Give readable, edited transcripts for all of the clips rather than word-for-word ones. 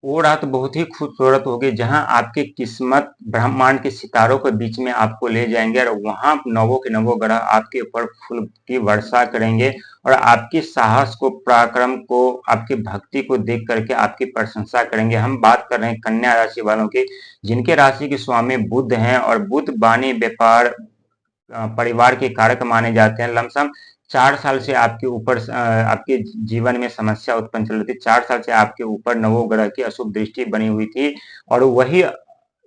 वो रात बहुत ही खूबसूरत होगी जहां आपकी किस्मत ब्रह्मांड के सितारों के बीच में आपको ले जाएंगे और वहां नवों के नवों ग्रह आपके ऊपर फूल की वर्षा करेंगे और आपकी साहस को, पराक्रम को, आपकी भक्ति को देख करके आपकी प्रशंसा करेंगे। हम बात कर रहे हैं कन्या राशि वालों की, जिनके राशि के स्वामी बुध हैं और बुध वाणी, व्यापार, परिवार के कारक माने जाते हैं। लमसम 4 साल से आपके ऊपर आपके जीवन में समस्या उत्पन्न चल रही थी। 4 साल से आपके ऊपर नवोग्रह की अशुभ दृष्टि बनी हुई थी और वही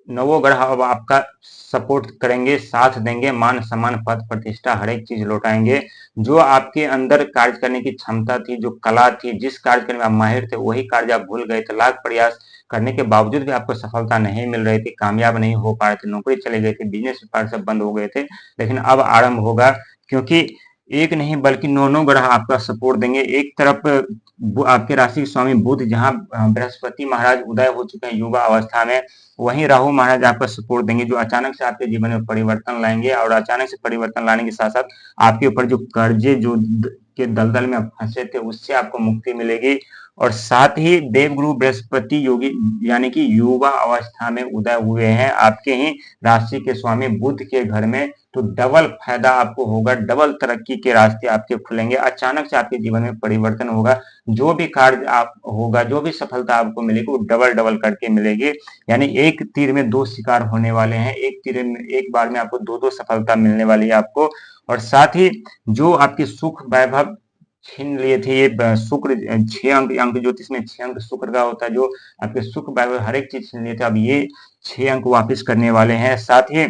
नवोग्रह अब आपका सपोर्ट करेंगे, साथ देंगे, मान सम्मान, पद प्रतिष्ठा, हर एक चीज लौटाएंगे। जो आपके अंदर कार्य करने की क्षमता थी, जो कला थी, जिस कार्य करने में आप माहिर थे, वही कार्य आप भूल गए थे। लाख प्रयास करने के बावजूद भी आपको सफलता नहीं मिल रही थी, कामयाब नहीं हो पा रहे थे, नौकरी चले गए थे, बिजनेस व्यापार सब बंद हो गए थे, लेकिन अब आरंभ होगा, क्योंकि एक नहीं बल्कि नौ ग्रह आपका सपोर्ट देंगे। एक तरफ आपके राशि के स्वामी बुध, जहां बृहस्पति महाराज उदय हो चुके हैं युवा अवस्था में, वहीं राहु महाराज आपका सपोर्ट देंगे, जो अचानक से आपके जीवन में परिवर्तन लाएंगे। और अचानक से परिवर्तन लाने के साथ साथ आपके ऊपर जो कर्जे जो के दलदल में आप फंसे थे, उससे आपको मुक्ति मिलेगी। और साथ ही देवगुरु बृहस्पति योगी यानी कि युवा अवस्था में उदय हुए हैं आपके ही राशि के स्वामी बुध के घर में, तो डबल फायदा आपको होगा, डबल तरक्की के रास्ते आपके खुलेंगे। अचानक से आपके जीवन में परिवर्तन होगा, जो भी कार्य आप होगा, जो भी सफलता आपको मिलेगी, वो डबल डबल करके मिलेगी। यानी एक तीर में दो शिकार होने वाले हैं, एक तीर में एक बार में आपको दो दो सफलता मिलने वाली है आपको। और साथ ही जो आपके सुख वैभव छीन लिए थे, ये शुक्र 6 अंक, अंक ज्योतिष में 6 अंक शुक्र का होता है, जो आपके सुख वैभव हर एक चीज छीन लिए थे, अब ये 6 अंक वापिस करने वाले हैं। साथ ही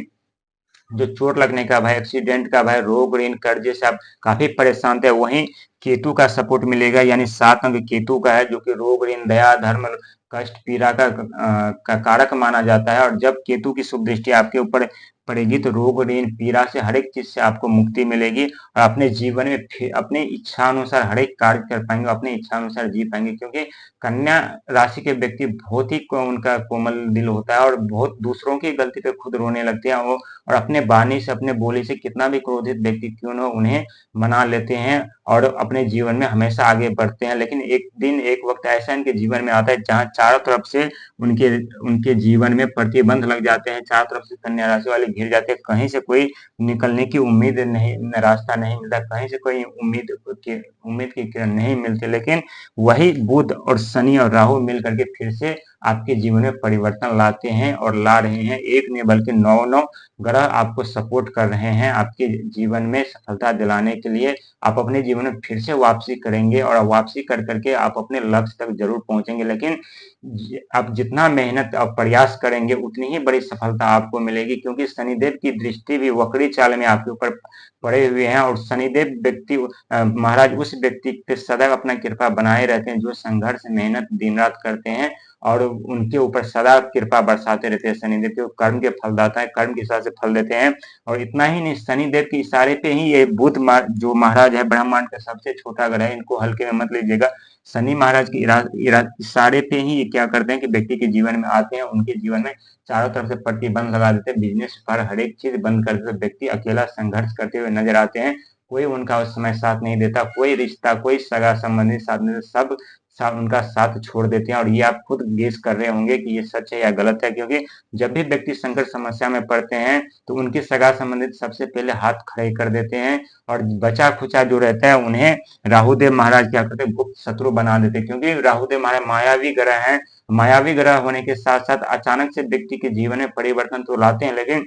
जो चोट लगने का भय, एक्सीडेंट का भय, रोग ऋण कर्जे से आप काफी परेशान थे, वहीं केतु का सपोर्ट मिलेगा, यानी 7 अंक केतु का है, जो कि रोग ऋण, दया, धर्म, कष्ट, पीड़ा का कारक माना जाता है। और जब केतु की शुभ दृष्टि आपके ऊपर पड़ेगी तो रोग ऋण पीड़ा से, हर एक चीज से आपको मुक्ति मिलेगी और अपने जीवन में फिर अपने इच्छा अनुसार हर एक कार्य कर पाएंगे, अपने इच्छा अनुसार जी पाएंगे। क्योंकि कन्या राशि के व्यक्ति बहुत ही उनका कोमल दिल होता है और बहुत दूसरों की गलती पे खुद रोने लगते हैं वो, और अपने वाणी से, अपने बोली से, कितना भी क्रोधित व्यक्ति क्यों न हो, उन्हें मना लेते हैं और अपने जीवन में हमेशा आगे बढ़ते हैं। लेकिन एक दिन एक वक्त ऐसा इनके जीवन में आता है जहां चारों तरफ से उनके उनके जीवन में प्रतिबंध लग जाते हैं, चारों तरफ से कन्या राशि वाले घिर जाते हैं, कहीं से कोई निकलने की उम्मीद नहीं, रास्ता नहीं मिलता, कहीं से कोई उम्मीद की किरण नहीं मिलती। लेकिन वही बुध और शनि और राहु मिल करके फिर से आपके जीवन में परिवर्तन लाते हैं और ला रहे हैं। एक नहीं बल्कि 9 ग्रह आपको सपोर्ट कर रहे हैं आपके जीवन में सफलता दिलाने के लिए। आप अपने जीवन में फिर से वापसी करेंगे और वापसी कर करके आप अपने लक्ष्य तक जरूर पहुंचेंगे। लेकिन आप जितना मेहनत और प्रयास करेंगे उतनी ही बड़ी सफलता आपको मिलेगी, क्योंकि शनिदेव की दृष्टि भी वक्री चाल में आपके ऊपर पड़े हुए हैं। और शनिदेव व्यक्ति महाराज उस व्यक्ति पे सदैव अपना कृपा बनाए रहते हैं जो संघर्ष, मेहनत दिन रात करते हैं, और उनके ऊपर सदा कृपा बरसाते रहते हैं। शनिदेव के कर्म के फलदाता है, कर्म के हिसाब से फल देते हैं। और इतना ही नहीं, शनिदेव के इशारे पे ही ये बुध जो महाराज है, ब्रह्मांड का सबसे छोटा ग्रह है, इनको हल्के में मत लीजिएगा। शनि महाराज के इशारे पे ही ये क्या करते हैं कि व्यक्ति के जीवन में आते हैं, उनके जीवन में चारों तरफ से प्रतिबंध लगा देते हैं, बिजनेस पर हर एक चीज बंद कर देते, व्यक्ति अकेला संघर्ष करते हुए नजर आते हैं। कोई उनका उस समय साथ नहीं देता, कोई रिश्ता, कोई सगा संबंधी साथ नहीं देता, सब उनका साथ छोड़ देते हैं। और ये आप खुद गेस कर रहे होंगे कि ये सच है या गलत है, क्योंकि जब भी व्यक्ति संकट समस्या में पड़ते हैं तो उनके सगा संबंधित सबसे पहले हाथ खड़े कर देते हैं, और बचा खुचा जो रहता है उन्हें राहुदेव महाराज क्या करते हैं, गुप्त शत्रु बना देते हैं। क्योंकि राहुदेव महाराज मायावी ग्रह हैं, मायावी ग्रह होने के साथ साथ अचानक से व्यक्ति के जीवन में परिवर्तन तो लाते हैं, लेकिन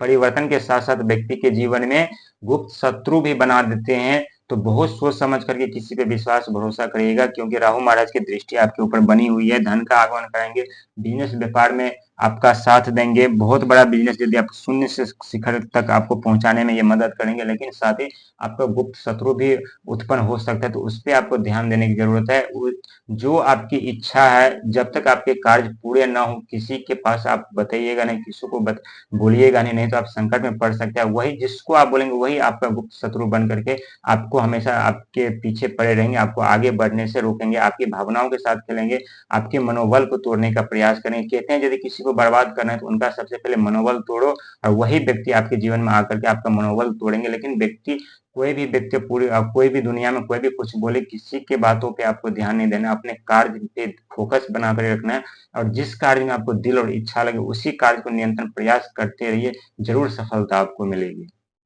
परिवर्तन के साथ साथ व्यक्ति के जीवन में गुप्त शत्रु भी बना देते हैं। तो बहुत सोच समझ करके किसी पे विश्वास भरोसा करिएगा, क्योंकि राहु महाराज की दृष्टि आपके ऊपर बनी हुई है। धन का आगमन कराएंगे, बिजनेस व्यापार में आपका साथ देंगे, बहुत बड़ा बिजनेस यदि आप शून्य से शिखर तक आपको पहुंचाने में ये मदद करेंगे। लेकिन साथ ही आपका गुप्त शत्रु भी उत्पन्न हो सकता है, तो उस पर आपको ध्यान देने की जरूरत है। जो आपकी इच्छा है, जब तक आपके कार्य पूरे ना हो, किसी के पास आप बताइएगा नहीं, किसी को बोलिएगा नहीं तो आप संकट में पड़ सकते हैं। वही जिसको आप बोलेंगे वही आपका गुप्त शत्रु बन करके आपको हमेशा आपके पीछे पड़े रहेंगे, आपको आगे बढ़ने से रोकेंगे, आपकी भावनाओं के साथ खेलेंगे, आपके मनोबल को तोड़ने का प्रयास करेंगे। कहते हैं यदि किसी को बर्बाद करना है तो उनका सबसे पहले मनोबल तोड़ो, और वही व्यक्ति आपके जीवन में आकर के आपका मनोबल तोड़ेंगे। लेकिन कोई भी व्यक्ति कोई भी दुनिया में कोई भी कुछ बोले, किसी के बातों पे आपको ध्यान नहीं देना, अपने कार्य पे फोकस बना कर रखना है, और जिस कार्य में आपको दिल और इच्छा लगे उसी कार्य को निरंतर प्रयास करते रहिए, जरूर सफलता आपको मिलेगी।